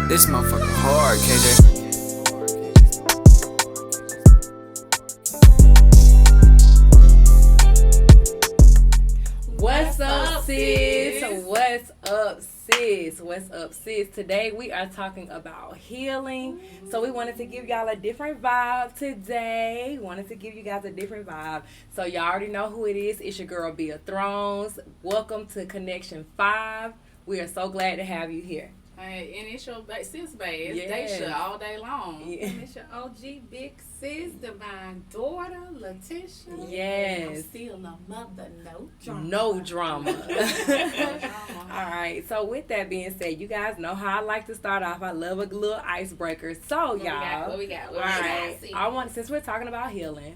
This motherfucker hard, KJ. What's up, sis? What's up, sis? What's up, sis? Today we are talking about healing. So we wanted to give y'all a different vibe today. So y'all already know who it is. It's your girl, Bia Thrones. Welcome to Connection 5. We are so glad to have you here. Hey, and it's your sis, babe. It's Yes. Daisha all day long. Yeah. And it's your OG big sis, divine daughter, Letitia. Yes. I'm still a mother, no drama. No drama. No drama. All right. So with that being said, you guys know how I like to start off. I love a little icebreaker. So y'all, What we got? all right. Since we're talking about healing,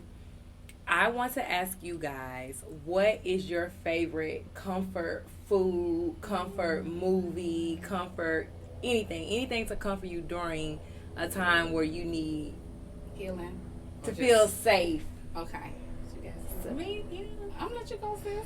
I want to ask you guys, what is your favorite comfort food, comfort movie, comfort anything to comfort you during a time where you need Healing. to feel safe? Okay. Me, I'm gonna let you go, sis.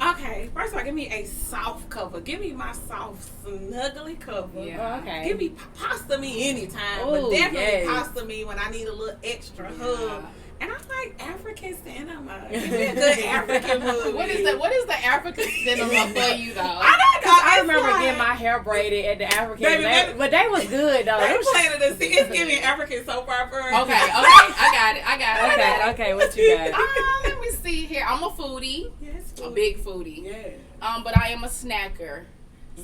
Okay, first of all, give me a soft cover. Give me my soft, snuggly cover. Yeah. Okay. Give me pasta me anytime, Ooh, but definitely yes. pasta me when I need a little extra Yeah. hug. And I like African cinema. Give me a good African movie. What is the African cinema for you though? I remember getting my hair braided at the African, Baby, but they was good though. They planted a scene. It's giving African soap opera. Okay, I got it. Okay, what you got? Let me see here. I'm a foodie. Yes, A big foodie. Yeah. But I am a snacker.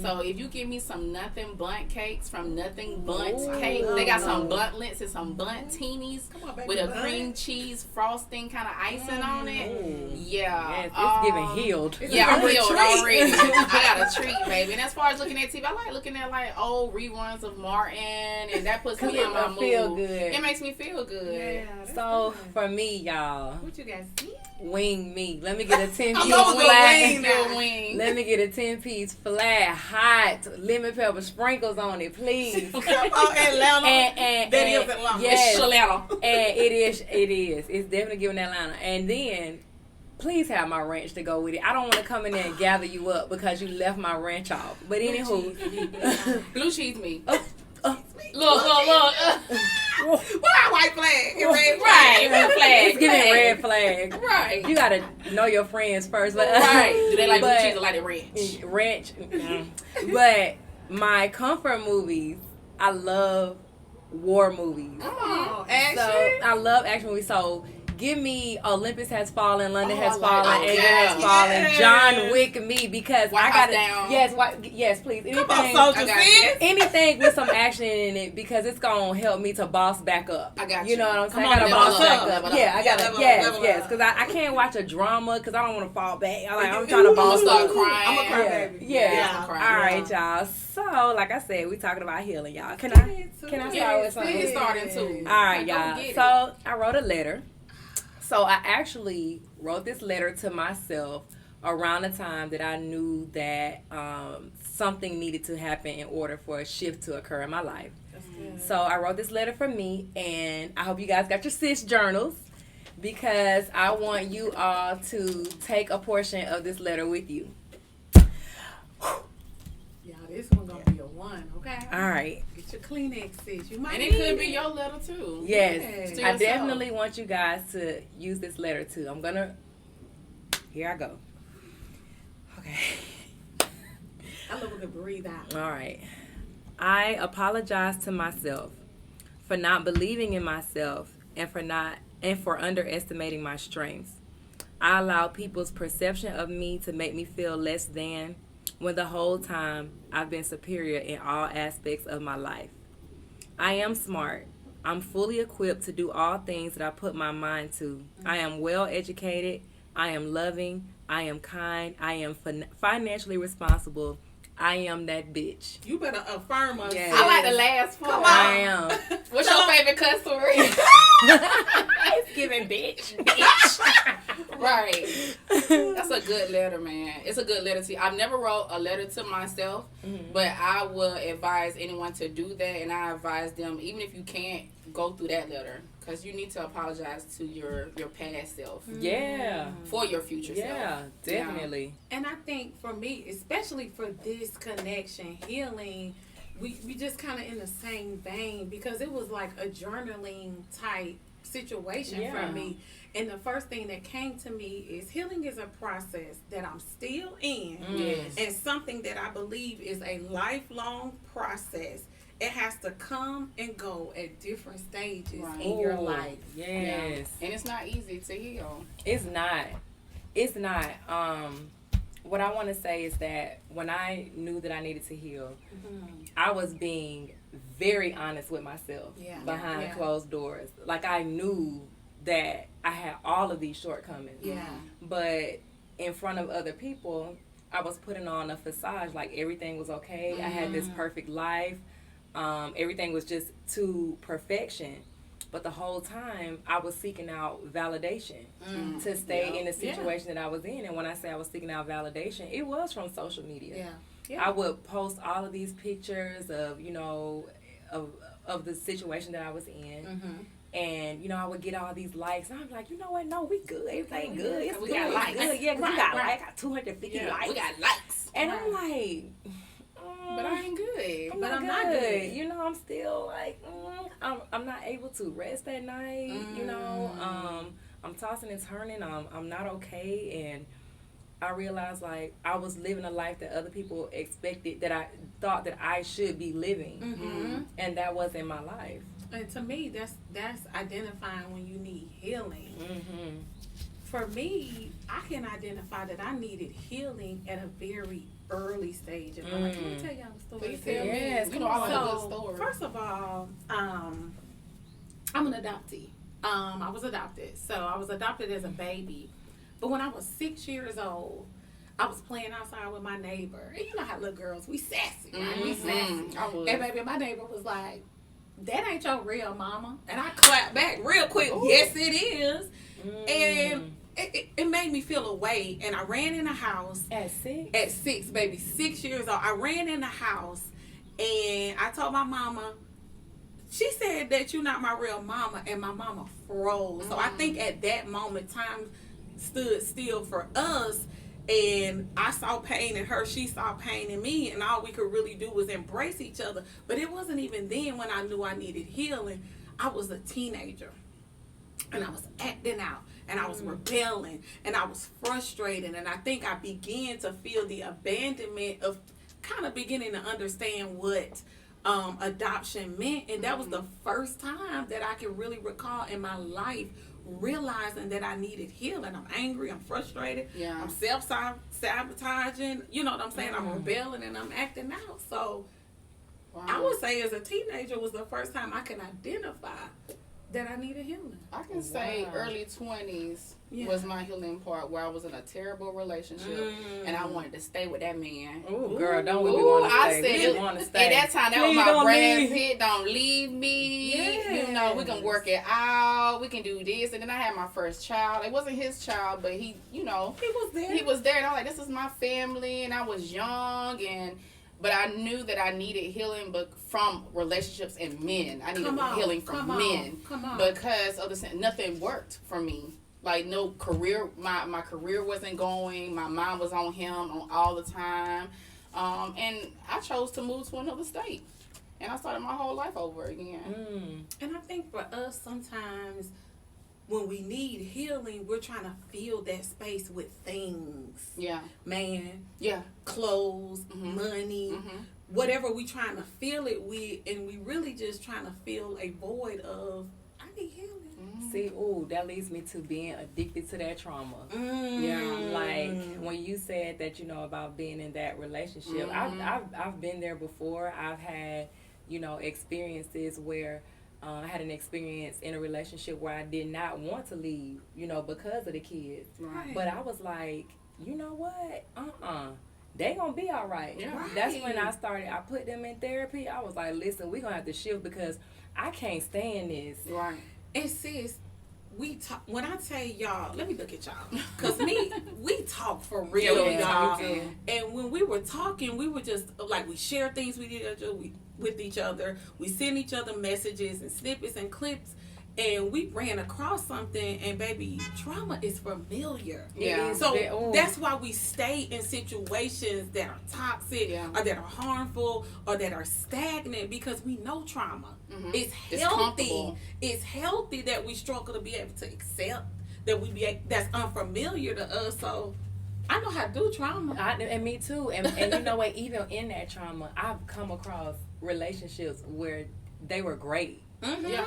So if you give me some nothing bundt cakes from Nothing Bundt Ooh. Cake, they got some buntlets and some bundt teenies Come on, baby. with a Bundt. cream cheese frosting kind of icing on it. Ooh. Yeah. Yes, it's giving healed. Yeah, I'm a healed treat. already. I got a treat, baby. And as far as looking at TV, I like looking at like old reruns of Martin, and that puts me in my mood. Feel good. It makes me feel good. Yeah, that's So good. for me, y'all, What you guys see? wing me. Let me get a 10-piece I'm going with the wing flat. now. Wing. Let me get a 10-piece flat, hot, lemon pepper sprinkles on it, please. Come on, Atlanta. and That is Atlanta. yes, Shalala. and it is. It's definitely giving Atlanta. And then, please have my ranch to go with it. I don't want to come in there and gather you up because you left my ranch off. But anywho, Blue cheese me. look. Why white flag? and red Right, red flag. It's giving red flag. Right. You gotta know your friends first. But, Right. Do they like blue but- cheese or like the ranch? Ranch. But my comfort movies, I love war movies. Oh, action. So I love action movies. So give me Olympus Has Fallen, London Oh, Has I like Fallen, that. Asia Yeah. Has Fallen, Yes. John Wick me because White I House gotta Down. yes, please. Come on, Anything, soldier I got sis. anything with some action in it because it's gonna help me to boss back up. I got You you. know what I'm saying? Come I gotta on, boss level back up, up. level up. Yeah, I gotta. Level up, Yes, level yes. up. Because I can't watch a drama because I don't want to fall back. I'm trying to boss I'ma start up. crying. I'm a cry Yeah. baby. Yeah. I'm crying. All right, y'all. So, like I said, we talking about healing, y'all. Can I start with something? Get started too. All right, Go y'all. get it. So I wrote a letter. So I actually wrote this letter to myself around the time that I knew that something needed to happen in order for a shift to occur in my life. So I wrote this letter for me, and I hope you guys got your sis journals because I want you all to take a portion of this letter with you. Yeah, this one gonna be a one, okay? All right. Get your Kleenex, sis. You might And it need could be your letter too. Yes, Yes. To I yourself. definitely want you guys to use this letter too. Here I go. Okay. I love a good breathe out. All right. I apologize to myself for not believing in myself and for underestimating my strengths. I allow people's perception of me to make me feel less than when the whole time I've been superior in all aspects of my life. I am smart. I'm fully equipped to do all things that I put my mind to. I am well educated. I am loving. I am kind. I am financially responsible. I am that bitch. You better affirm us. Yes. I like the last one. Come I on. am. What's your favorite cuss word? It's giving bitch. Right. That's a good letter, man. It's a good letter to you. I've never wrote a letter to myself, but I will advise anyone to do that, and I advise them, even if you can't go through that letter, because you need to apologize to your past self Yeah. for your future Yeah, self. definitely. And I think for me, especially for this connection, healing, we just kind of in the same vein because it was like a journaling type situation for me. And the first thing that came to me is healing is a process that I'm still in, and something that I believe is a lifelong process. It has to come and go at different stages in your life. Yes. And it's not easy to heal. It's not. It's not. What I want to say is that when I knew that I needed to heal, I was being very honest with myself behind closed doors. Like, I knew that I had all of these shortcomings. But in front of other people, I was putting on a facade like everything was okay. I had this perfect life. Everything was just to perfection. But the whole time, I was seeking out validation to stay in the situation that I was in. And when I say I was seeking out validation, it was from social media. I would post all of these pictures of, you know, of the situation that I was in. And, you know, I would get all these likes. And I'm like, you know what? No, we good. Everything good. It's we good. got likes. Good. Yeah, because we got likes. I got 250 likes. We got likes. And I'm like... but I ain't good. But I'm not good. You know, I'm still like, I'm not able to rest at night. You know, I'm tossing and turning. I'm not okay. And I realized, like, I was living a life that other people expected, that I thought that I should be living. And that wasn't my life. And to me, that's identifying when you need healing. For me, I can identify that I needed healing at a very early stage in my life. Let me tell y'all the story. Please tell me. Yes, you know, all the good stories. First of all, I'm an adoptee. I was adopted. So I was adopted as a baby. But when I was 6 years old, I was playing outside with my neighbor. And you know how little girls, we sassy, right? We sassy. And baby, my neighbor was like, that ain't your real mama. And I clapped back real quick. Ooh. Yes, it is. And it made me feel away. And I ran in the house. At 6? At 6, baby. 6 years old. I ran in the house. And I told my mama, she said that you're not my real mama. And my mama froze. So I think at that moment, time stood still for us. And I saw pain in her, she saw pain in me, and all we could really do was embrace each other. But it wasn't even then when I knew I needed healing. I was a teenager, and I was acting out, and I was rebelling, and I was frustrated, and I think I began to feel the abandonment of kind of beginning to understand what adoption meant. And that was the first time that I can really recall in my life realizing that I needed healing. I'm angry, I'm frustrated, I'm self-sabotaging, you know what I'm saying? I'm rebelling and I'm acting out. So I would say as a teenager was the first time I can identify that I needed healing. I can say early 20s was my healing part, where I was in a terrible relationship and I wanted to stay with that man. Ooh, girl, don't we want to stay? I said, we want to stay. At that time, that Please was my Brad leave. Pitt, don't leave me. Yes. You know, we can work it out. We can do this. And then I had my first child. It wasn't his child, but he, you know. He was there. He was there. And I was like, this is my family. And I was young. But I knew that I needed healing, but from relationships and men. I needed healing from men. Because of nothing worked for me. Like, no career, my career wasn't going. My mind was on him all the time. And I chose to move to another state. And I started my whole life over again. And I think for us, sometimes when we need healing, we're trying to fill that space with things. Yeah. Man. Yeah. Clothes, money, whatever we trying to fill it with. And we really just trying to fill a void of, I need healing. See, that leads me to being addicted to that trauma. Yeah, like when you said that, you know, about being in that relationship, I've been there before. I've had, you know, experiences where I had an experience in a relationship where I did not want to leave, you know, because of the kids. Right. But I was like, you know what? They gonna be all right. Yeah. Right. That's when I put them in therapy. I was like, listen, we're gonna have to shift because I can't stand this. Right. And sis, when I tell y'all, let me look at y'all, because we talk for real, y'all. And when we were talking, we were just like, we share things with each other. We send each other messages and snippets and clips, and we ran across something, and baby, trauma is familiar. Yeah. So that's why we stay in situations that are toxic or that are harmful or that are stagnant, because we know trauma. Mm-hmm. It's healthy. It's healthy that we struggle to be able to accept that that's unfamiliar to us. So I know how to do trauma. And me too. And you know what? Even in that trauma, I've come across relationships where they were great. Mm-hmm. Yeah.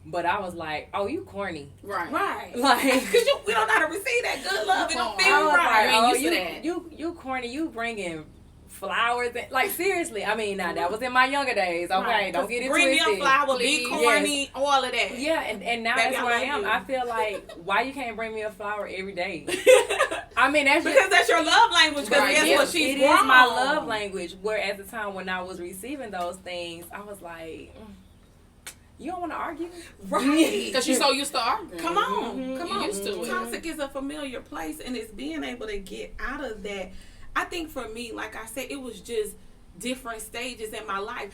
But I was like, oh, you corny. Right. Like, because we don't know how to receive that good love. It don't feel I was right. like, You ain't used to that. you corny. You bringing flowers. And, like, seriously. I mean, now, that was in my younger days. Okay, Right. don't get it Bring twisted. me a flower, Please. be corny, all of that. Yeah, and now Baby, that's where I love am. you. I feel like, why you can't bring me a flower every day? I mean, that's because that's your love language. Because Right. guess Yeah, what? She's it wrong. is my love language. Where at the time when I was receiving those things, I was like, you don't want to argue? Right. Because you're so used to arguing. Come on. Mhm. Come You on. used to it. Toxic is a familiar place, and it's being able to get out of that. I think for me, like I said, it was just different stages in my life.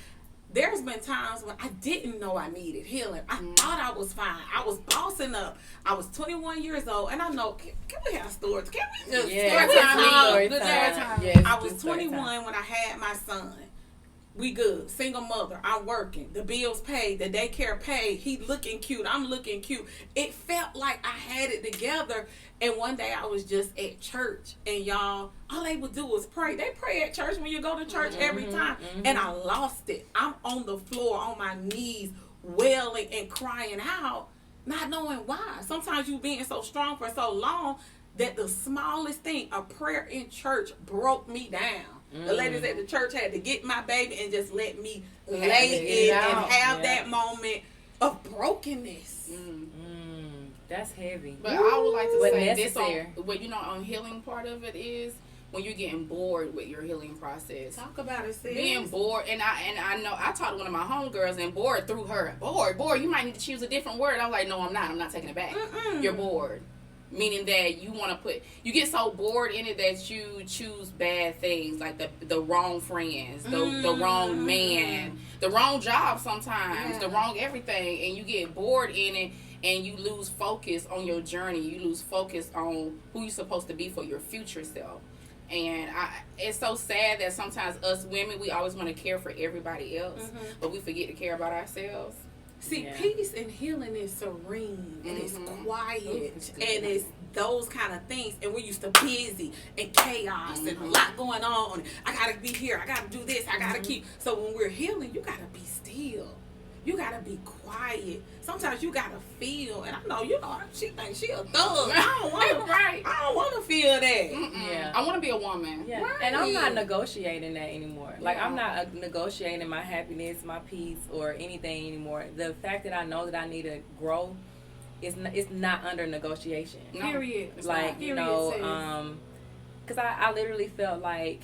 There's been times when I didn't know I needed healing. I thought I was fine. I was bossing up. I was 21 years old, and I know, can we have stories? Can we just Yeah. story time? Story Good time. time. Yes, I good was story 21 time. when I had my son. We good. Single mother. I'm working. The bills paid. The daycare paid. He looking cute. I'm looking cute. It felt like I had it together. And one day I was just at church, and y'all, all they would do was pray. They pray at church when you go to church every time. And I lost it. I'm on the floor, on my knees, wailing and crying out, not knowing why. Sometimes you being so strong for so long that the smallest thing, a prayer in church, broke me down. The ladies at the church had to get my baby and just let me lay it and have that moment of brokenness. That's heavy. But I would like to But say necessary. this on, on healing part of it is when you're getting bored with your healing process. Talk about it, sis. Being bored, and I know I talked to one of my homegirls, and bored through her. Bored. You might need to choose a different word. I'm like, no, I'm not. I'm not taking it back. You're bored. Meaning that you get so bored in it that you choose bad things, like the wrong friends, the wrong man, the wrong job sometimes, the wrong everything, and you get bored in it, and you lose focus on your journey. You lose focus on who you're supposed to be for your future self. And it's so sad that sometimes us women, we always want to care for everybody else, but we forget to care about ourselves. See, peace and healing is serene, and it's quiet, and it's those kind of things. And we're used to busy and chaos and a lot going on. I gotta be here. I gotta do this. I gotta keep. So when we're healing, you gotta be still. You gotta be quiet. Sometimes you gotta feel. And I know, she thinks she a thug. I don't want to. Right. I don't want to feel that. Yeah. I want to be a woman. Yeah, Right. and I'm not negotiating that anymore. Like, Yeah. I'm not negotiating my happiness, my peace, or anything anymore. The fact that I know that I need to grow, it's not under negotiation. No. Period. It's Like, not. you Period, know, sis. because I literally felt like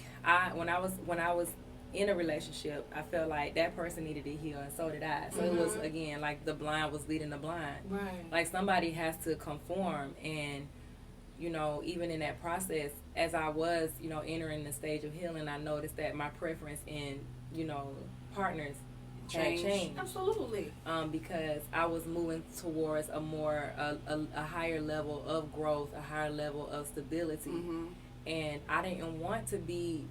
when I was in a relationship, I felt like that person needed to heal, and so did I. So it was, again, like the blind was leading the blind. Right. Like, somebody has to conform, and even in that process, as I was, entering the stage of healing, I noticed that my preference in, partners had changed. Absolutely. Because I was moving towards a more, a higher level of growth, a higher level of stability. And I didn't want to be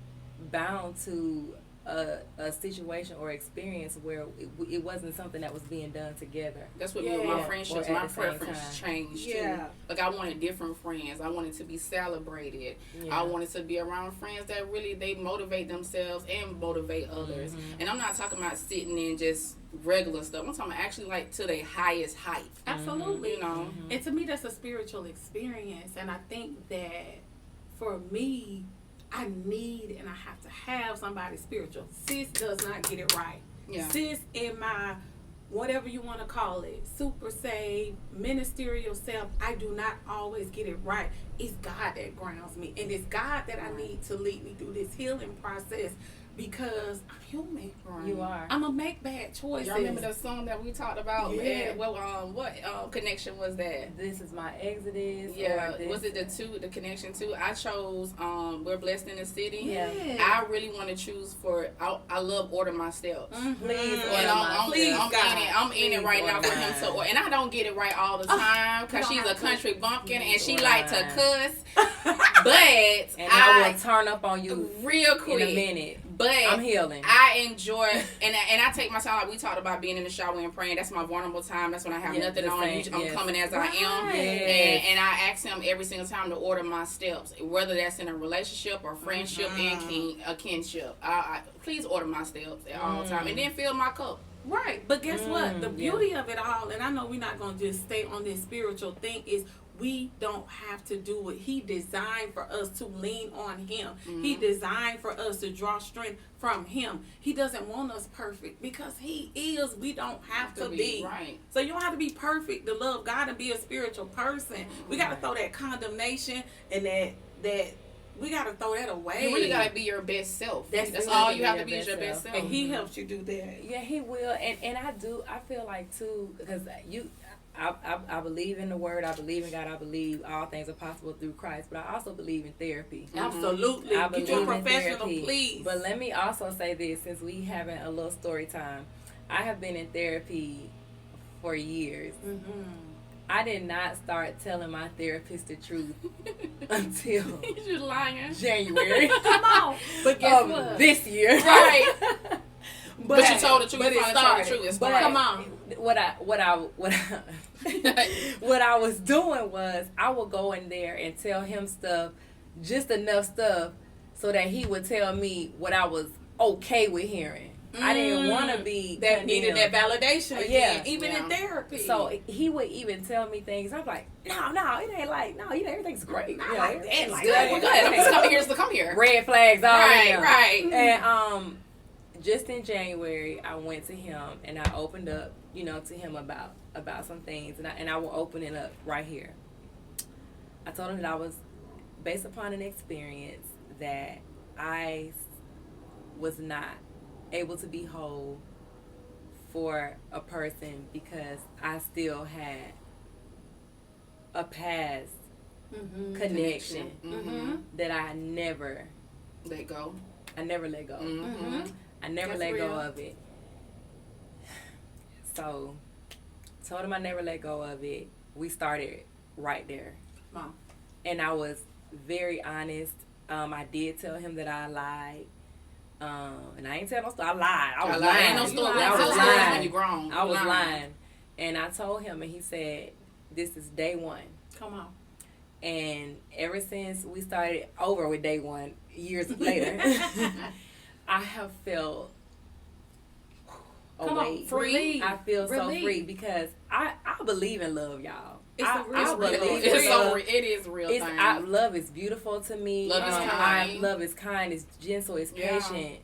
bound to a situation or experience where it wasn't something that was being done together. That's what me with my Or friendships, at my the same preference time. changed Yeah. too. Like, I wanted different friends. I wanted to be celebrated. Yeah. I wanted to be around friends that really, they motivate themselves and motivate others. And I'm not talking about sitting in just regular stuff. I'm talking about actually like to their highest height. Absolutely. You know? And to me, that's a spiritual experience. And I think that for me, I need and I have to have somebody spiritual. Sis does not get it right. Yeah. Sis, in my, whatever you want to call it, super saved, ministerial self, I do not always get it right. it's God that grounds me, and it's God that I need to lead me through this healing process because I'm human. Right. You are. I'm gonna make bad choices. Y'all remember the song that we talked about? Yeah. And what connection was that? This is my exodus. Yeah, or this. was it the connection to? I chose We're Blessed in the City. Yeah. I really want to choose for I love Order My Steps. Please And I'm in it right now for him to. to, and I don't get it right all the time because she's a country bumpkin and she like to cuss, but And I will turn up on you real quick in a minute. But I'm healing. I enjoy, and I take my time, like we talked about being in the shower and praying. That's my vulnerable time. That's when I have nothing on. I'm coming as I am. And I ask him every single time to order my steps, whether that's in a relationship or friendship and a kinship. I please order my steps at all time, and then fill my cup. Right, but guess what? The beauty of it all, and I know we're not going to just stay on this spiritual thing, is we don't have to do it. He designed for us to lean on him. He designed for us to draw strength from him. He doesn't want us perfect because he is. We don't have to be. Right. So you don't have to be perfect to love God and be a spiritual person. We got to throw that condemnation and that we got to throw that away. You really got to be your best self. That's really all you be have your to be is your best self. And he helps you do that. Yeah, he will. And I feel like too, because I believe in the word, I believe in God, I believe all things are possible through Christ, but I also believe in therapy. Absolutely. I Get believe your in professional, therapy. please. But let me also say this, since we having a little story time, I have been in therapy for years. I did not start telling my therapist the truth until You're lying. January. Come on. But guess of what? this year. Right. But you told the truth. But You it finally told the started. truth. It's But fine. Come on. What I was doing was I would go in there and tell him stuff, just enough stuff, so that he would tell me what I was okay with hearing. I didn't want to be that needed that validation. Yeah. Even in therapy. So he would even tell me things. I'm like, no, it ain't like, no, everything's great. Not like that. It's Like good. that. We're good. Let's come here. Let's come here. Red flags all in there. Right. And just in January, I went to him and I opened up, to him about some things, and I will open it up right here. I told him that I was, based upon an experience, that I was not able to be whole for a person because I still had a past connection that I never let go. I never let go. I never That's let real. go of it. So, told him I never let go of it. We started right there. Mom. And I was very honest. I did tell him that I lied. And I ain't tell no story. I lied. I was lying. Ain't no story. I was When lying. you grown. I was lying. And I told him, and he said, this is day one. Come on. And ever since we started over with day one, years later, I have felt away. Free. I feel so Relief. free because I believe in love, y'all. It's a real I thing. believe It in is love. it is real thing. Love is beautiful to me. Love is kind. Love is kind. It's gentle. It's Yeah. patient.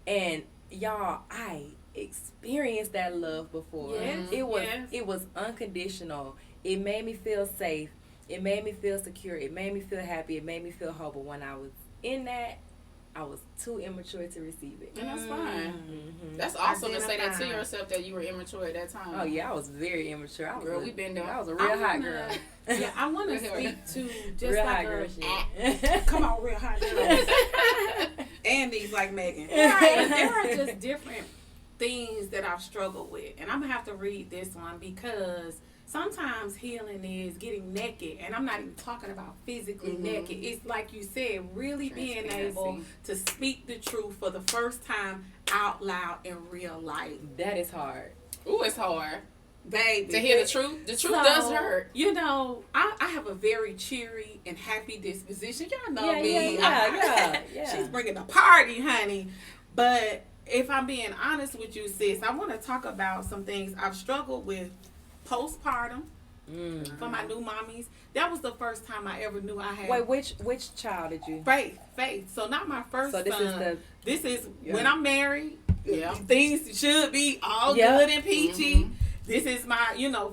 And y'all, I experienced that love before. Yes, It was unconditional. It made me feel safe. It made me feel secure. It made me feel happy. It made me feel whole. But when I was in that, I was too immature to receive it. And that's fine. Mm-hmm. That's awesome to say that to Identify. yourself, that you were immature at that time. Oh yeah, I was very immature. Girl, we been there. I was a real hot girl. Yeah, I want to speak to just Real like hot girl a shit. come on, real hot girls. And these like Megan. Right. There are just different things that I've struggled with. And I'm going to have to read this one because sometimes healing is getting naked. And I'm not even talking about physically naked. It's like you said, really being able to speak the truth for the first time out loud in real life. That is hard. Ooh, it's hard. Baby. To hear the truth. The truth does hurt. You know, I have a very cheery and happy disposition. Y'all know me. Yeah. She's bringing the party, honey. But if I'm being honest with you, sis, I want to talk about some things I've struggled with postpartum for my new mommies. That was the first time I ever knew I had. Wait, which child did you? Faith. So not my first So this son. is This is when I'm married. Yeah. Things should be all Yeah. good and peachy. This is my,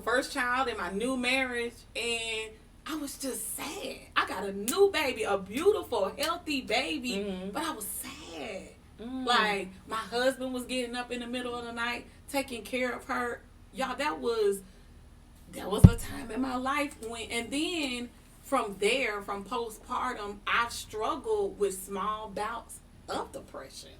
first child in my new marriage, and I was just sad. I got a new baby, a beautiful, healthy baby, but I was sad. Like, my husband was getting up in the middle of the night, taking care of her. Y'all, that was a time in my life when, and then from there, from postpartum, I struggled with small bouts of depression.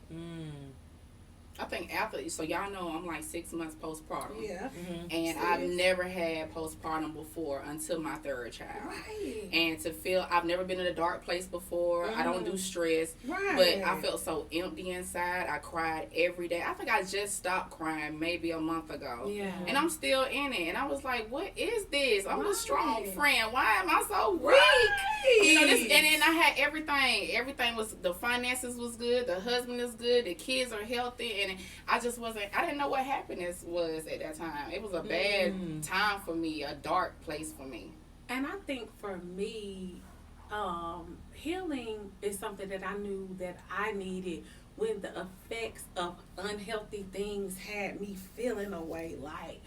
I think after, so y'all know I'm like 6 months postpartum. Yeah. And I've never had postpartum before until my third child. Right. And to feel, I've never been in a dark place before. I don't do stress. Right. But I felt so empty inside. I cried every day. I think I just stopped crying maybe a month ago. Yeah. And I'm still in it. And I was like, what is this? I'm a strong Right. friend. Why am I so weak? Right. You know, this, and then I had everything. Everything was, the finances was good. The husband is good. The kids are healthy. And I just wasn't, I didn't know what happiness was at that time. It was a bad time for me, a dark place for me. And I think for me, healing is something that I knew that I needed when the effects of unhealthy things had me feeling away. Like,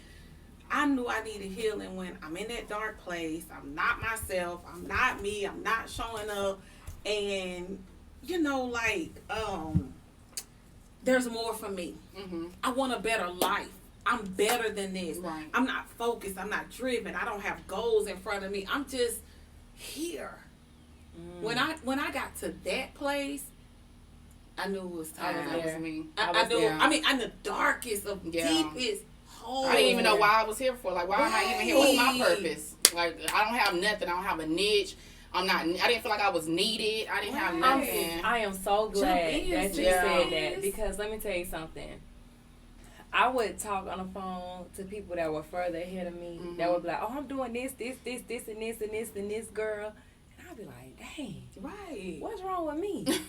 I knew I needed healing when I'm in that dark place. I'm not myself. I'm not me. I'm not showing up. And, you know, like, there's more for me. I want a better life. I'm better than this. Right. I'm not focused. I'm not driven. I don't have goals in front of me. I'm just here. When I got to that place, I knew it was time. That was me. I knew. there. I mean, I'm the darkest of deepest holes. I didn't even know why I was here for. Like, why am I even here? What's my purpose? Like, I don't have nothing. I don't have a niche. I didn't feel like I was needed. I didn't have nothing. I am so glad Jump in, that you sis. said that, because let me tell you something. I would talk on the phone to people that were further ahead of me. That would be like, "Oh, I'm doing this, and this, girl," and I'd be like, "Dang, Right. what's wrong with me? Right.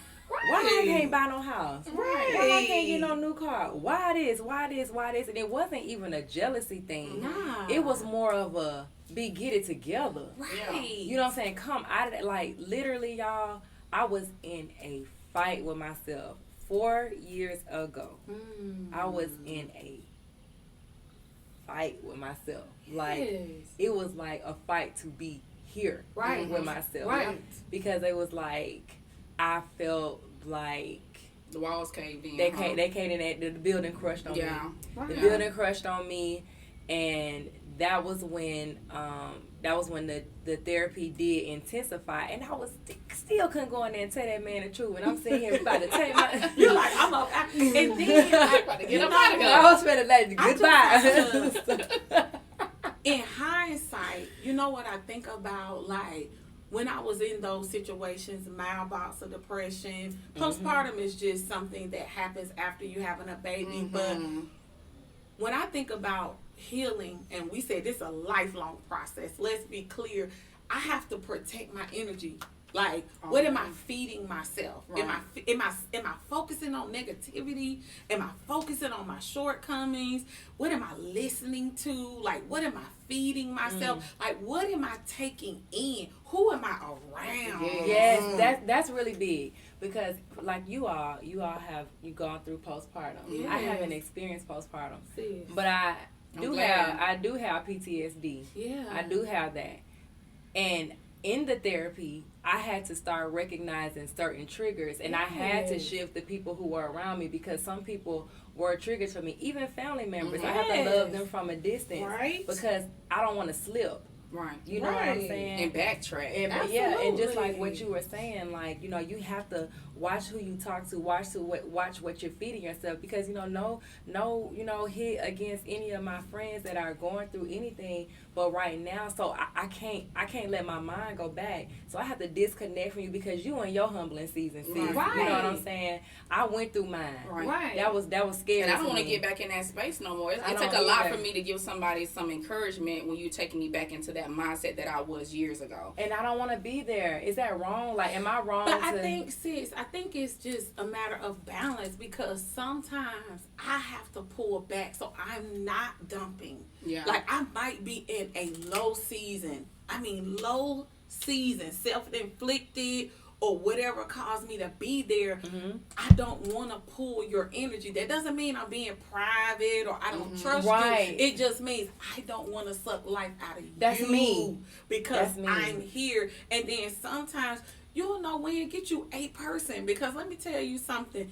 Why I can't buy no house? Right. Why I can't get no new car? Why this? And it wasn't even a jealousy thing. Nah. It was more of a get it together. Right. You know what I'm saying? Come out of that. Like, literally, y'all, I was in a fight with myself 4 years ago. I was in a fight with myself. Like, it was like a fight to be here with myself. Right. Because it was like, I felt like The walls caved in. they caved in. The building crushed on me. Right. The building crushed on me, and that was when the therapy did intensify, and I was still couldn't go in there and tell that man the truth. And I'm sitting here about to tell my, You're like, I'm up. And then, I'm about to get up out of here. I was finna let goodbye. in hindsight, you know what I think about? Like, when I was in those situations, mild bouts of depression, postpartum is just something that happens after you having a baby. But when I think about healing, and we said this is a lifelong process, let's be clear, I have to protect my energy. Like, what am I feeding myself? Right. Am I focusing on negativity? Am I focusing on my shortcomings? What am I listening to? Like, what am I feeding myself? Like, what am I taking in? Who am I around? Yes, that's really big, because like you all have gone through postpartum. Yes. I haven't experienced postpartum, Sis. but I do glad. have PTSD. Yeah. I do have that. And in the therapy, I had to start recognizing certain triggers, and I had to shift the people who were around me, because some people were triggers for me, even family members. I have to love them from a distance, Right. because I don't want to slip. Right. You know what I'm Right. saying? And backtrack. And, yeah, and just like Absolutely. what you were saying, like, you know, you have to watch who you talk to, watch what you're feeding yourself, because, you know, no hit against any of my friends that are going through anything, but right now, so I can't let my mind go back, so I have to disconnect from you, because you in your humbling season, sis. Right. You know what I'm saying? I went through mine. Right. That was scary. And I don't want to get back in that space no more. It I took don't a lot either. for me to give somebody some encouragement when you're taking me back into that mindset that I was years ago. And I don't want to be there. Is that wrong? Like, am I wrong? But I think it's just a matter of balance, because sometimes I have to pull back so I'm not dumping. Yeah. Like, I might be in a low season. I mean, low season, self-inflicted, or whatever caused me to be there, I don't want to pull your energy. That doesn't mean I'm being private or I don't trust you. It just means I don't want to suck life out of you. That's me. Because I'm here. And then sometimes you'll know when to get you a person. Because let me tell you something.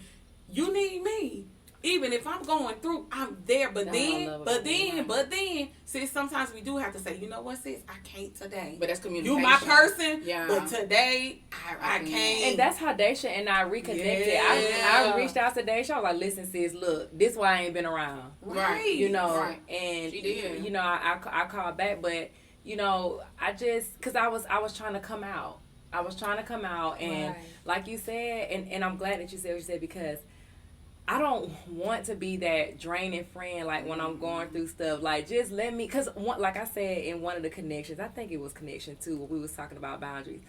You need me. Even if I'm going through, I'm there. But then, sis, sometimes we do have to say, you know what, sis, I can't today. But that's communication. You my person, yeah. But today, I can't. And that's how Daisha and I reconnected. Yeah. I reached out to Daisha. I was like, listen, sis, look, this why I ain't been around. Right. You know, right. And, she did. you know, I called back, but, you know, I just, because I was trying to come out. I was trying to come out, and like you said, and I'm glad that you said what you said, because I don't want to be that draining friend, like when I'm going through stuff. Like, just let me, because like I said in one of the connections, I think it was connection 2, where we was talking about boundaries.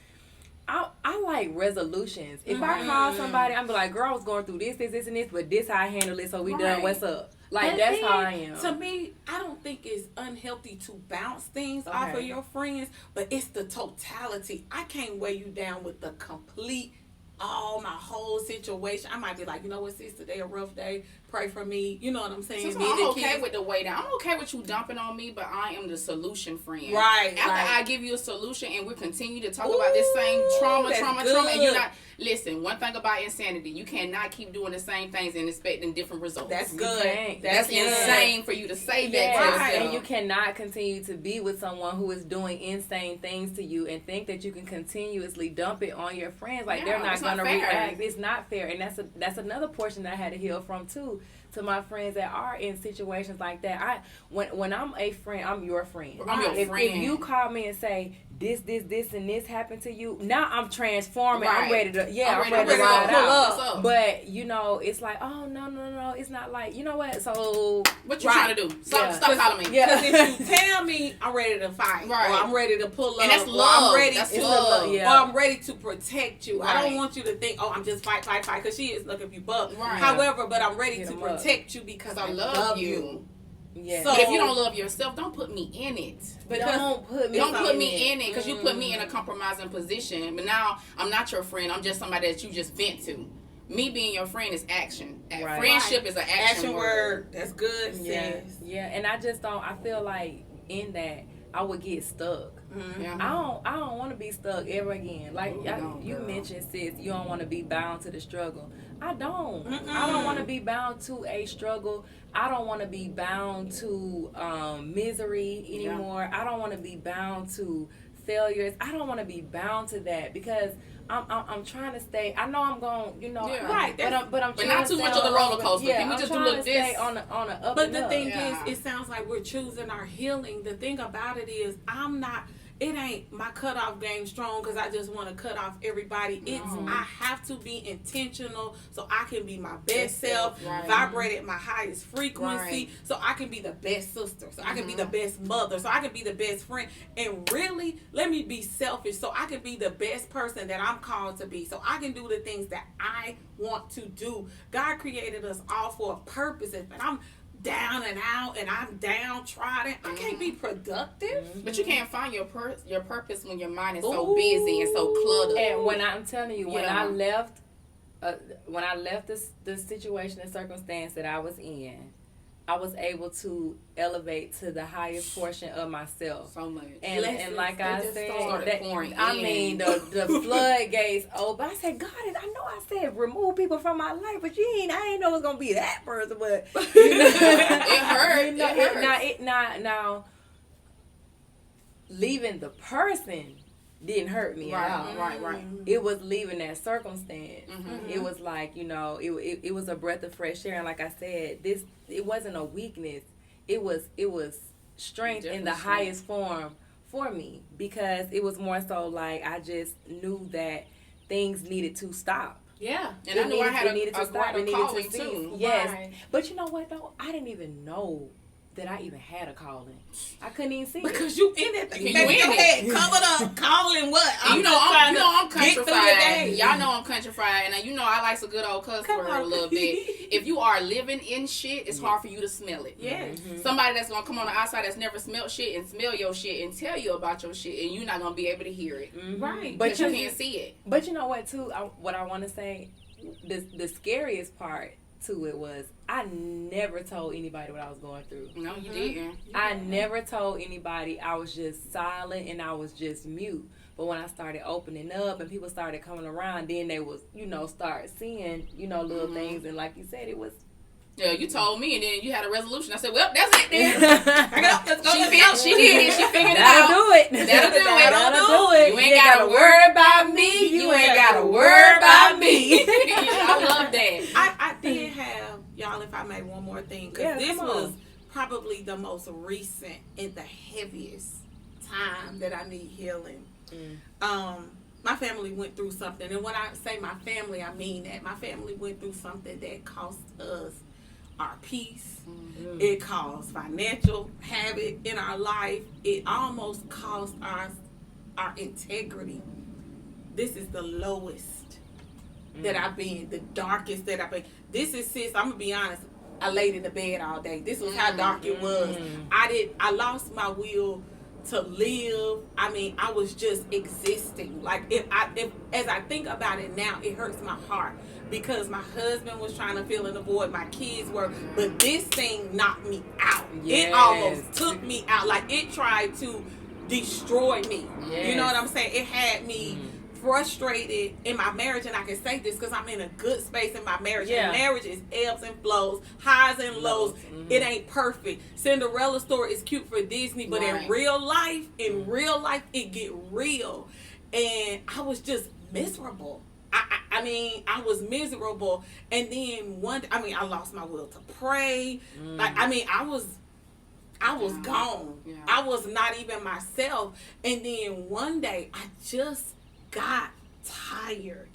I like resolutions. If I call somebody, I'm be like, girl, I was going through this, and this, but this how I handle it, so we done. What's up? Like, that's how I am. To me, I don't think it's unhealthy to bounce things off of your friends, but it's the totality. I can't weigh you down with the complete, my whole situation. I might be like, you know what, sis, today a rough day. Pray for me. You know what I'm saying? So I'm okay with the way down. I'm okay with you dumping on me, but I am the solution friend. Right. After I give you a solution and we continue to talk about this same trauma, and you're not. Listen, one thing about insanity, you cannot keep doing the same things and expecting different results. That's good. That's insane for you to say that to yourself. And you cannot continue to be with someone who is doing insane things to you and think that you can continuously dump it on your friends. Like, they're not going to react. It's not fair. And that's another portion that I had to heal from, too. To my friends that are in situations like that. When I'm a friend, I'm your friend. I'm your friend. If you call me and say, this, and this happened to you, now I'm transforming. I'm ready to, I'm ready to ride out. But, you know, it's like, oh, no. It's not like, you know what? So, what you trying to do? Stop calling me. Because if you tell me I'm ready to fight, or I'm ready to pull up, and that's love. Or I'm ready to or I'm ready to protect you. I don't want you to think, I'm just fight, because she is looking for you buck. However, but I'm ready to protect you because I love you. Yeah. So, but if you don't love yourself, don't put me in it. Don't put me in it because you put me in a compromising position. But now I'm not your friend. I'm just somebody that you just vent to. Me being your friend is action. Friendship is an action word. That's good. Yeah. And I just don't. I feel like in that I would get stuck. Yeah. I don't want to be stuck ever again. Like you mentioned, sis, you don't want to be bound to the struggle. I don't. I don't want to be bound to a struggle. I don't want to be bound to misery anymore. I don't want to be bound to failures. I don't want to be bound to that because I'm trying to stay. I know I'm going, you know, right. But I'm but not too much of the roller coaster. Can we just do look this on a up? But the thing is, it sounds like we're choosing our healing. The thing about it is, it ain't my cutoff game strong because I just want to cut off everybody. It's I have to be intentional so I can be my best self, vibrate at my highest frequency, so I can be the best sister, so I can be the best mother, so I can be the best friend. And really, let me be selfish so I can be the best person that I'm called to be, so I can do the things that I want to do. God created us all for a purpose, and I'm down and out and I'm downtrodden, I can't be productive. But you can't find your purpose when your mind is so busy and so cluttered. And when I'm telling you, when I left the situation and circumstance that I was in, I was able to elevate to the highest portion of myself. So much. And like I said, the floodgates open. I said, God, I know I said remove people from my life, but I ain't know it was going to be that person. But you know, it hurt. You know, it hurt. Now, leaving the person didn't hurt me at all. Right. It was leaving that circumstance. It was like, you know, it was a breath of fresh air. And like I said, it wasn't a weakness. It was strength in the highest form for me, because it was more so like I just knew that things needed to stop. Yeah, and I knew I had a needed to stop. It needed to cease. too. Yes, but you know what though? I didn't even know that I even had a calling. I couldn't even see it. Because you in that thing. You Baby, in your it. head covered up, calling what? I'm trying to I'm get country through the fried. day. Y'all know I'm country fried, and you know I like some good old cuss Come word on. a little bit. If you are living in shit, it's hard for you to smell it. Yes. Somebody that's gonna come on the outside that's never smelled shit and smell your shit and tell you about your shit, and you're not gonna be able to hear it. Right. But But you can't see it. But you know what, too? What I want to say, the scariest part to it was I never told anybody what I was going through. No, you didn't. I never told anybody. I was just silent and I was just mute. But when I started opening up and people started coming around, then they was, start seeing, little things. And like you said, it was. Yeah, you told me, and then you had a resolution. I said, well, that's it then. Let's go. She did it. She figured it That'll out. do it. That'll do it. That'll do it. You ain't got to worry about me. You ain't got to worry about me. I love that. I did have, y'all, if I may, one more thing. Because Yeah, this come was on. probably the most recent and the heaviest time that I need healing. My family went through something. And when I say my family, I mean that. My family went through something that cost us our peace. It caused financial havoc in our life. It almost cost our integrity. This is the lowest that I've been, the darkest that I've been. This is, sis, I'm gonna be honest, I laid in the bed all day. This was how dark it was. I lost my will to live. I mean, I was just existing. Like, as I think about it now, it hurts my heart because my husband was trying to fill in the void, my kids were, but this thing knocked me out. Yes. It almost took me out. Like, it tried to destroy me. Yes. You know what I'm saying? It had me frustrated in my marriage, and I can say this because I'm in a good space in my marriage. Yeah. And marriage is ebbs and flows, highs and lows. It ain't perfect. Cinderella story is cute for Disney, but Right. in real life, it get real. And I was just miserable. I mean, I was miserable. And then I lost my will to pray. Like, I mean, I was gone. Yeah. I was not even myself. And then one day, I just got tired.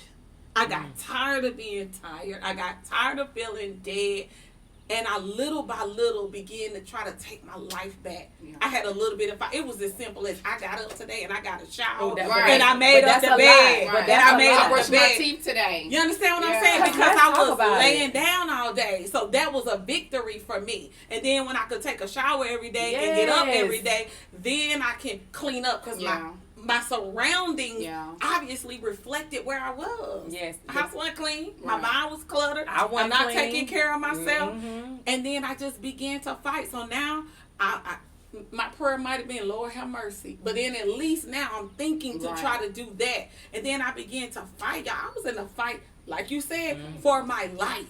I got tired of being tired. I got tired of feeling dead. And I little by little began to try to take my life back. Yeah. I had a little bit of it was as simple as I got up today and I got a shower and I made up the bed. Right. And I made up I brushed the my bed. teeth today. You understand what Yeah. I'm saying? Because Let's I talk was about laying it. down all day. So that was a victory for me. And then when I could take a shower every day and get up every day, then I can clean up because my surroundings obviously reflected where I was. Yes. House wasn't clean. My Right. mind was cluttered. I wasn't I'm not clean. taking care of myself. And then I just began to fight. So now my prayer might have been, Lord have mercy. But then at least now I'm thinking to try to do that. And then I began to fight. Y'all, I was in a fight, like you said, for my life.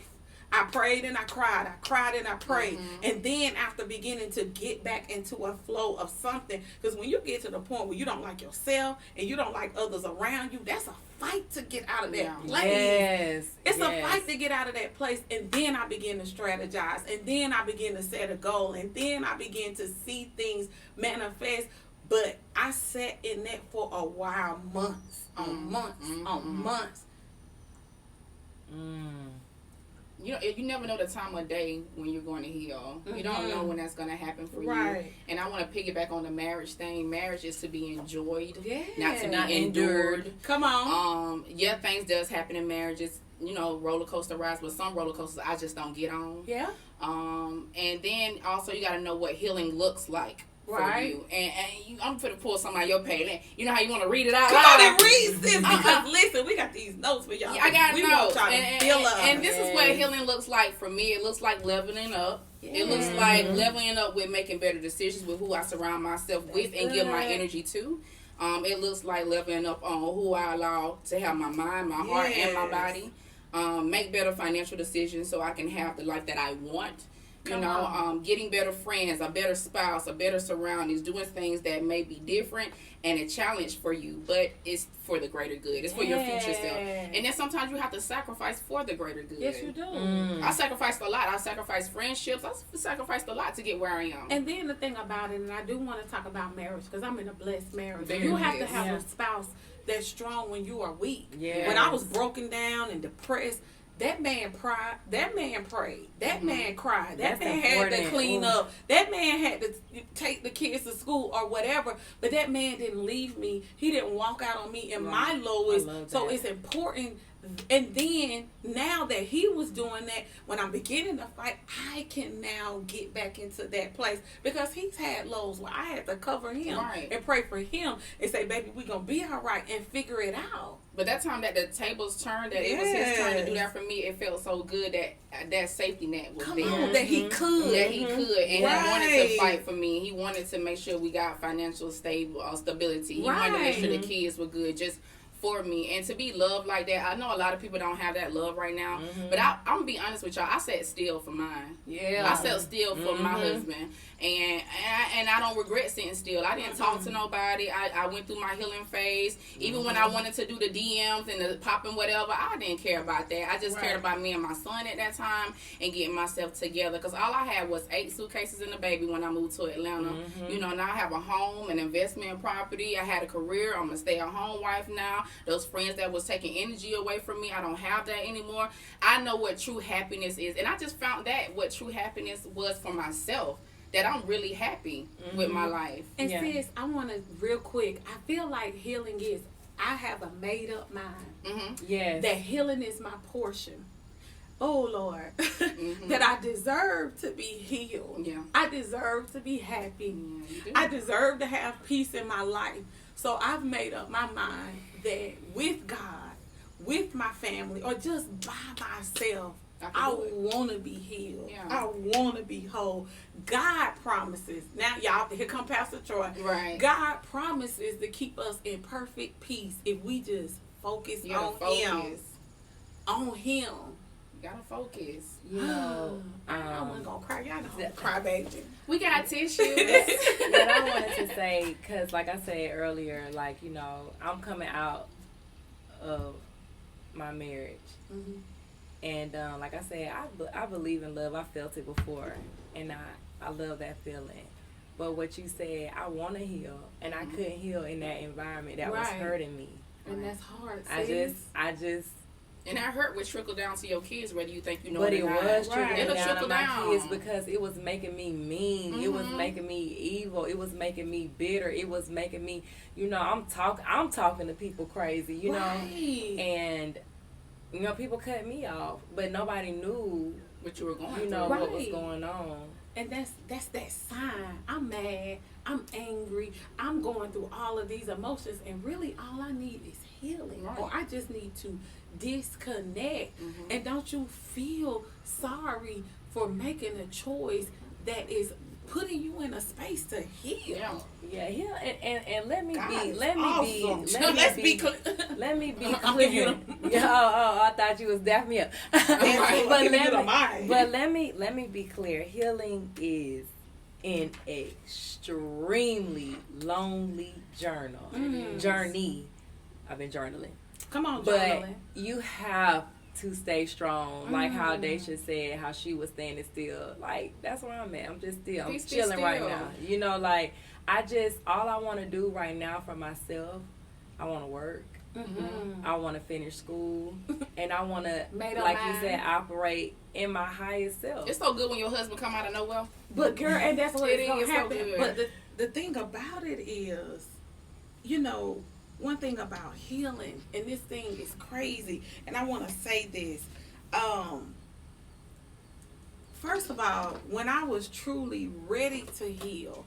I prayed and I cried. I cried and I prayed. And then after beginning to get back into a flow of something, because when you get to the point where you don't like yourself and you don't like others around you, that's a fight to get out of that place. Yes. It's a fight to get out of that place. And then I begin to strategize. And then I begin to set a goal. And then I begin to see things manifest. But I sat in that for a while, months on months on months. You never know the time of day when you're going to heal. You don't know when that's going to happen for you. And I want to piggyback on the marriage thing. Marriage is to be enjoyed, not to be endured. Come on. Things does happen in marriages. Roller coaster rides, but some roller coasters I just don't get on. Yeah. And then also you got to know what healing looks like. For you. And I'm going to pull some out your page. You know how you want to read it out Come loud? on and read this because listen, we got these notes for y'all. Yeah, I got notes. And and this is what healing looks like for me. It looks like leveling up. It looks like leveling up with making better decisions with who I surround myself with and give my energy to. It looks like leveling up on who I allow to have my mind, my heart, and my body. Make better financial decisions so I can have the life that I want. Getting better friends, a better spouse, a better surroundings, doing things that may be different and a challenge for you, but it's for the greater good. It's for your future self. And then sometimes you have to sacrifice for the greater good. Yes, you do. I sacrificed a lot. I sacrificed friendships. I sacrificed a lot to get where I am. And then the thing about it, and I do want to talk about marriage because I'm in a blessed marriage. Very You have blessed. to have a spouse that's strong when you are weak. Yes. When I was broken down and depressed, That man prayed. That man prayed. That man cried. That That's man had to important. clean Ooh. up. That man had to take the kids to school or whatever. But that man didn't leave me. He didn't walk out on me in my lowest. I love So that. it's important. And then now that he was doing that, when I'm beginning to fight, I can now get back into that place because he's had lows where I had to cover him and pray for him and say, baby, we're going to be all right and figure it out. But that time that the tables turned, that it was his turn to do that for me, it felt so good that that safety net was there. On, that he could. That he could. And he wanted to fight for me. He wanted to make sure we got financial stability. He wanted to make sure the kids were good. Just for me, and to be loved like that. I know a lot of people don't have that love right now, but I'm gonna be honest with y'all. I sat still for mine. I sat still for my husband, and I don't regret sitting still. I didn't talk to nobody. I went through my healing phase. Even when I wanted to do the DMs and the popping whatever, I didn't care about that. I just cared about me and my son at that time and getting myself together. Because all I had was 8 suitcases and a baby when I moved to Atlanta. You know, now I have a home, an investment in property. I had a career. I'm a stay-at-home wife now. Those friends that was taking energy away from me, I don't have that anymore. I know what true happiness is. And I just found that what true happiness was for myself. That I'm really happy with my life. And sis, I want to real quick. I feel like healing is, I have a made up mind. Yes. That healing is my portion. Oh Lord, that I deserve to be healed. Yeah. I deserve to be happy. Yeah, you do. I deserve to have peace in my life. So I've made up my mind that with God, with my family, or just by myself, I want to be healed. Yeah. I want to be whole. God promises. Now, y'all, here come Pastor Troy. Right. God promises to keep us in perfect peace if we just focus on Him. On Him. You gotta focus. You know, I wasn't going to cry. Y'all know I'm cry baby. We got tissues. what I wanted to say, because like I said earlier, like, you know, I'm coming out of my marriage. And like I said, I believe in love. I felt it before, and I love that feeling. But what you said, I want to heal, and I couldn't heal in that environment that was hurting me. And that's hard. I just. And that hurt would trickle down to your kids, whether you think you know But it or it not. was trickling It'll down trickle to my down. kids because it was making me mean. It was making me evil. It was making me bitter. It was making me, you know, I'm talking to people crazy, you know, and you know, people cut me off, but nobody knew what you were going you know through. what was going on. And that's that sign. I'm mad. I'm angry. I'm going through all of these emotions, and really all I need is healing, or I just need to disconnect. And don't you feel sorry for making a choice that is putting you in a space to heal? And let me be clear. I thought you was dapping me up. But let me be clear. Healing is an extremely lonely journey. I've been journaling. Come on, but you have to stay strong. Like how Daisha said, how she was standing still. Like, that's where I'm at. I'm just still. I'm chilling right now. You know, like, all I want to do right now for myself, I want to work. I want to finish school. And I want to, like you said, operate in my highest self. It's so good when your husband come out of nowhere. But, girl, and that's what it's going to happen. So but the thing about it is, you know, one thing about healing, and this thing is crazy, and I want to say this. First of all, when I was truly ready to heal,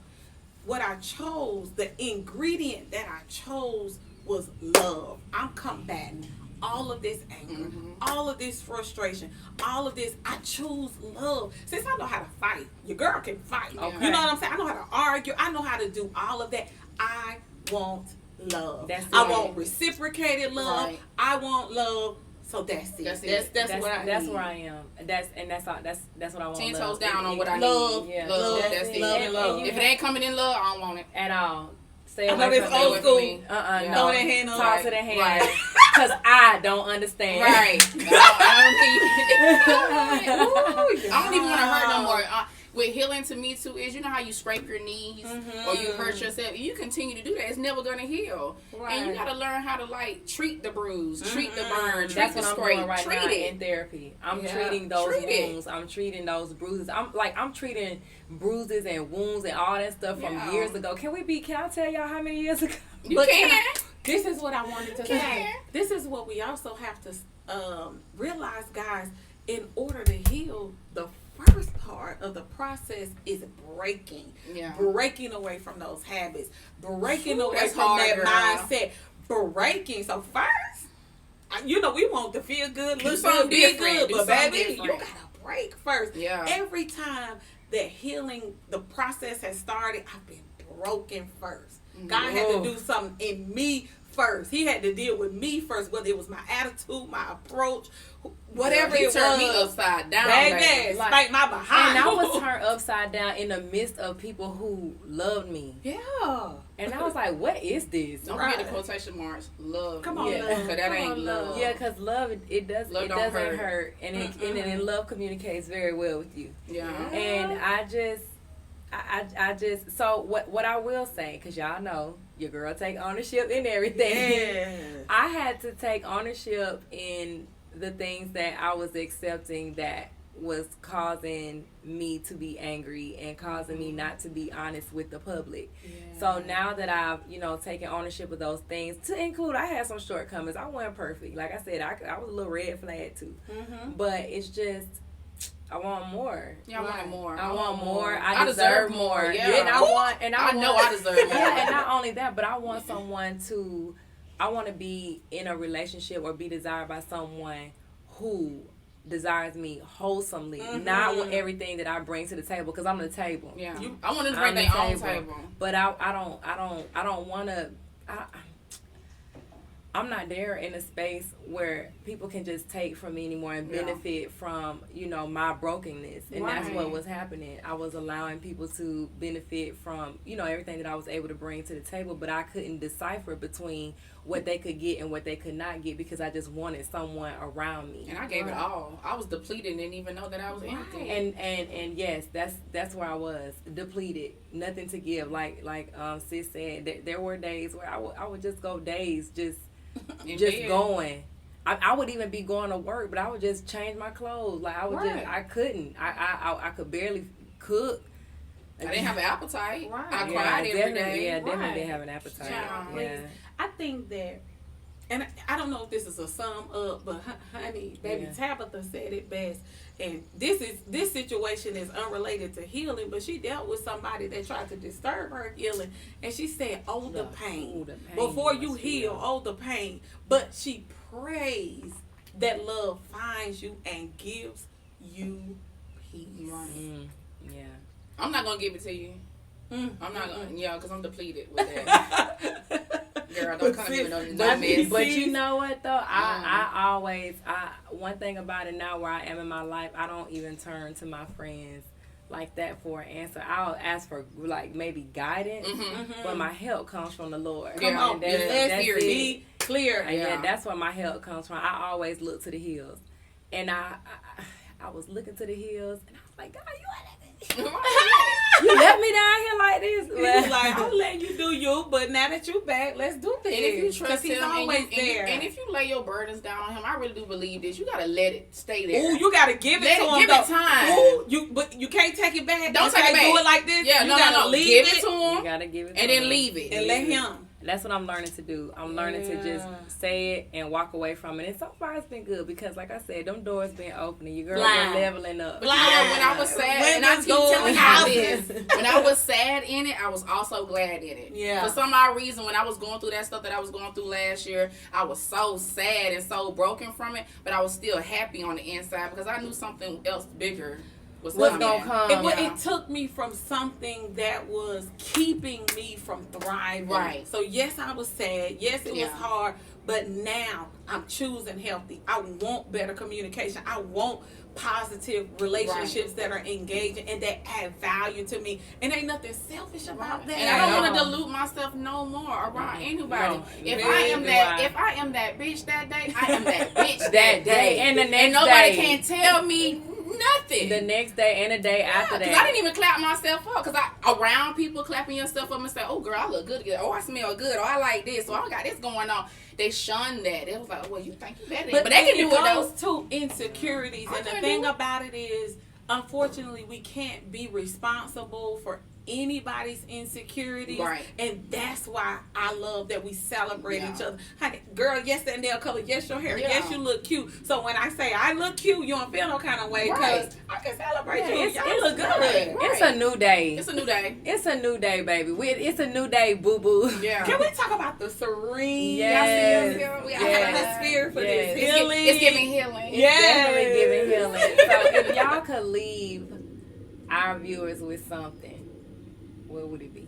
what I chose, the ingredient that I chose was love. I'm combating all of this anger, all of this frustration, all of this. I choose love. Since I know how to fight, your girl can fight. Okay. You know what I'm saying? I know how to argue. I know how to do all of that. I want love. I want reciprocated love. Right. I want love. So that's it. That's what I need. That's where I am. That's what I want. 10 toes down on what I love, need. Love. That's it. Love and love. If it ain't coming in love, I don't want it at all. I know this old school. No. Throw that hand up. Talk to the hand. Because I don't understand. Right. I don't even want to hurt no more. with healing to me too is, you know how you scrape your knees or you hurt yourself, you continue to do that, it's never gonna heal. Right. And you gotta learn how to like treat the bruise, treat the burn, treat the scrape, I'm doing right treat now it in therapy. I'm treating those wounds. I'm treating those bruises. I'm treating bruises and wounds and all that stuff from years ago. Can I tell y'all how many years ago? You can. This is what I wanted to say. This is what we also have to realize, guys. In order to heal, the first part of the process is breaking. Yeah. Breaking away from those habits. Breaking away from that mindset. Breaking. So first, we want to feel good, look good, be good, but baby, you gotta break first. Yeah. Every time that healing, the process has started, I've been broken first. God had to do something in me first. He had to deal with me first, whether it was my attitude, my approach, whatever it was. He turned me upside down. Baby, spank my behind. And I was turned upside down in the midst of people who loved me. Yeah. And I was like, what is this? Don't forget the quotation marks. Love. Come on, love. Because that ain't love. Yeah, because love, it doesn't hurt. And and love communicates very well with you. Yeah. And I just, so what I will say, because y'all know, your girl take ownership in everything. Yes. I had to take ownership in the things that I was accepting that was causing me to be angry and causing me not to be honest with the public. Yeah. So now that I've, taken ownership of those things, to include, I had some shortcomings. I wasn't perfect. Like I said, I was a little red flag too. But it's just, I want more. Yeah, I want more. I want more. I deserve more. Yeah. And I know I deserve more. Yeah, and not only that, but I want I want to be in a relationship or be desired by someone who desires me wholesomely, not with everything that I bring to the table, because I'm the table. Yeah, I want to bring their own table. But I don't want to. I'm not there in a space where people can just take from me anymore and benefit from, my brokenness. And that's what was happening. I was allowing people to benefit from, everything that I was able to bring to the table, but I couldn't decipher between what they could get and what they could not get because I just wanted someone around me. And I gave it all. I was depleted and didn't even know that I was empty. And yes, that's where I was, depleted, nothing to give. Like sis said, there were days where I would just go days just going. I would even be going to work, but I would just change my clothes. Like I couldn't. I could barely cook. I didn't have an appetite. Right. I cried every day. Yeah, definitely didn't have an appetite. Yeah. I think that, and I don't know if this is a sum up, but honey, baby Tabitha said it best. And this situation is unrelated to healing, but she dealt with somebody that tried to disturb her healing, and she said, "Oh, the pain. Before you heal, oh, the pain." But she prays that love finds you and gives you peace. Yeah. I'm not gonna give it to you. I'm not gonna, because I'm depleted with that. Girl, don't come in with no mess. But you know what though? I one thing about it now where I am in my life, I don't even turn to my friends like that for an answer. I'll ask for like maybe guidance, but my help comes from the Lord. Come on, let's be clear. Yeah, that's where my help comes from. I always look to the hills, and I was looking to the hills, and I was like, God, you ain't you left me down here like this. He was like, I'm letting you do you, but now that you back, let's do this. And if you trust him, he's always there. And if you lay your burdens down on him, I really do believe this. You gotta let it stay there. Ooh, you gotta give it to him. Give it time. Ooh, but you can't take it back. Don't take it back. Do it like this. Yeah, you no. Leave give it to him. You gotta give it to and him. then leave it. And let him. That's what I'm learning to do. I'm learning to just say it and walk away from it. And so far it's been good because, like I said, them doors been opening. Your girl been leveling up. But when I was sad, and I keep telling y'all this, when I was sad in it, I was also glad in it. Yeah. For some odd reason, when I was going through that stuff that I was going through last year, I was so sad and so broken from it, but I was still happy on the inside because I knew something else bigger was gonna come. It took me from something that was keeping me from thriving. Right. So yes, I was sad. Yes, it was hard. But now I'm choosing healthy. I want better communication. I want positive relationships that are engaging and that add value to me. And ain't nothing selfish about that. And I don't want to dilute myself no more around anybody. No, if I am that bitch that day, I am that bitch that day. And the next nobody day. can tell me nothing. The next day and the day after that. Because I didn't even clap myself up. Because around people clapping yourself up and say, oh, girl, I look good. Oh, I smell good. Oh, I like this. Oh, I got this going on. They shunned that. It was like, well, you think you better. But they can do it, though. Those two insecurities. And the thing about it is, unfortunately, we can't be responsible for anybody's insecurities, right? And that's why I love that we celebrate each other. Honey, girl, yes, that nail color, yes, your hair, yes, you look cute. So when I say I look cute, you don't feel no kind of way because I can celebrate you. Y'all look good. Right. It's a new day. It's a new day. It's a new day, baby. It's a new day, boo boo. Yeah. Can we talk about the serene atmosphere for this healing? It's giving healing. It's definitely giving healing. So if y'all could leave our viewers with something, what would it be?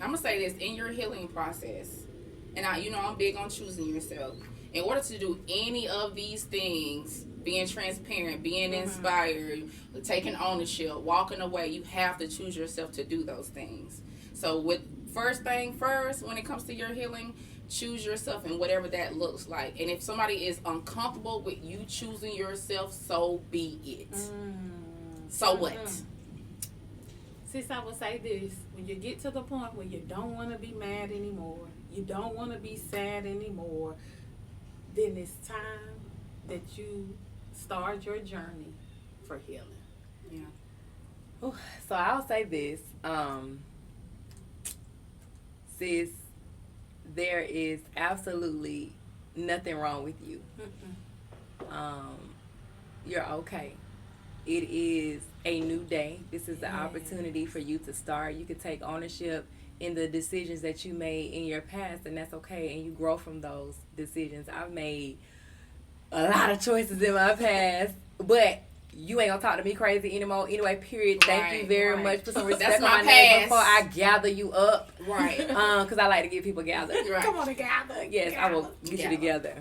I'm gonna say this: in your healing process, and I'm big on choosing yourself. In order to do any of these things, being transparent, being inspired, taking ownership, walking away, you have to choose yourself to do those things. So, with first thing first, when it comes to your healing, choose yourself and whatever that looks like. And if somebody is uncomfortable with you choosing yourself, so be it. So what? Sis, I will say this. When you get to the point where you don't want to be mad anymore, you don't want to be sad anymore, then it's time that you start your journey for healing. Yeah. Ooh, so I'll say this. Sis, there is absolutely nothing wrong with you. You're okay. It is a new day. This is the opportunity for you to start. You can take ownership in the decisions that you made in your past, and that's okay, and you grow from those decisions. I've made a lot of choices in my past, but you ain't gonna talk to me crazy anymore anyway, period. Thank you very much. Put some respect on my name before I gather you up. Right. Because I like to get people gathered. Right. Come on together. Yes, I will get you together.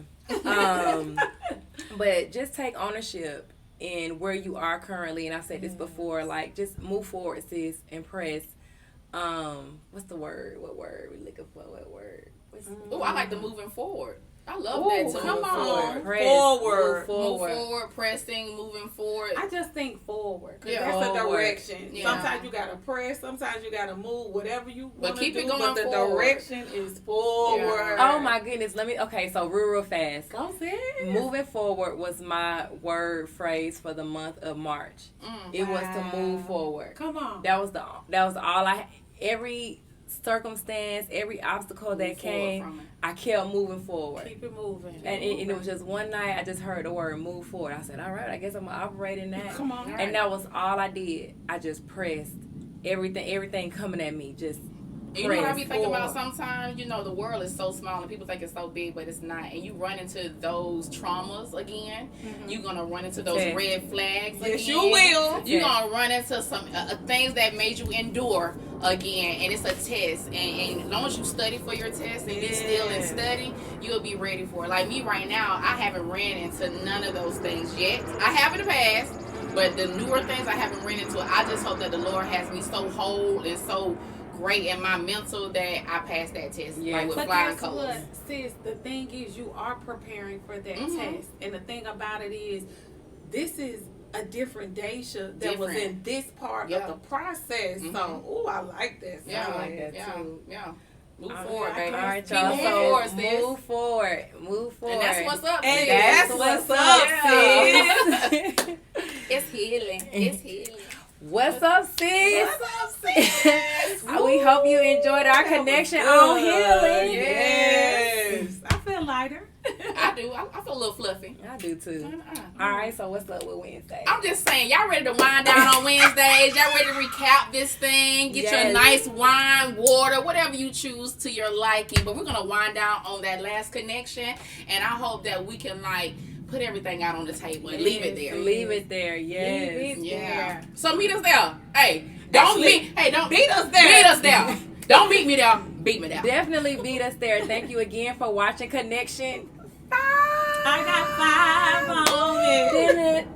But just take ownership in where you are currently, and I said this before, like, just move forward, sis, and press. What's the word? What word we looking for? What word? Oh, I like the moving forward. I love that too. Come on. Press, forward. Move forward, pressing, moving forward. I just think forward. Because Yeah. that's Forward. a direction. Yeah. Sometimes you got to press. Sometimes you got to move. Whatever you want But to keep do. it going But the forward. direction is forward. Yeah. Oh my goodness, okay, so real fast. Go sis. Moving forward was my word phrase for the month of March. It was to move forward. Come on. That was all I had. Every circumstance, every obstacle that came, I kept moving forward. Keep it moving. And it was just one night I just heard the word move forward. I said, all right, I guess I'm going to operate in that. Come on. And that was all I did. I just pressed. Everything coming at me, just You know what I be thinking forward. about sometimes? The world is so small and people think it's so big, but it's not. And you run into those traumas again. You're going to run into those red flags again. Yes, you will. You're going to run into some things that made you endure again. And it's a test. And as long as you study for your test and be still and study, you'll be ready for it. Like me right now, I haven't ran into none of those things yet. I have in the past, but the newer things I haven't ran into. I just hope that the Lord has me so whole and so great in my mental that I passed that test like with but flying guess colors. what, sis? The thing is, you are preparing for that test, and the thing about it is, this is a different Daisha that was in this part of the process. So, I like this. Yeah, I like that too. Yeah. Move forward, baby. All right, Keep y'all. moving So forward, sis. move forward. Move forward. And that's what's up, And sis. that's what's up, sis. It's healing. It's healing. What's up, sis? What's up, sis? We hope you enjoyed our connection on healing. Yes. I feel lighter. I do. I feel a little fluffy. I do too. All right, so what's up with Wednesday? I'm just saying, y'all ready to wind down on Wednesdays? Y'all ready to recap this thing? Get your nice wine, water, whatever you choose to your liking. But we're going to wind down on that last connection. And I hope that we can, put everything out on the table and leave it there. Leave it there, yes. Leave it there. So meet us there. Hey, don't beat us there. Beat us there. Don't beat me there. Beat me there. Definitely beat us there. Thank you again for watching Connection. I got 5 on it.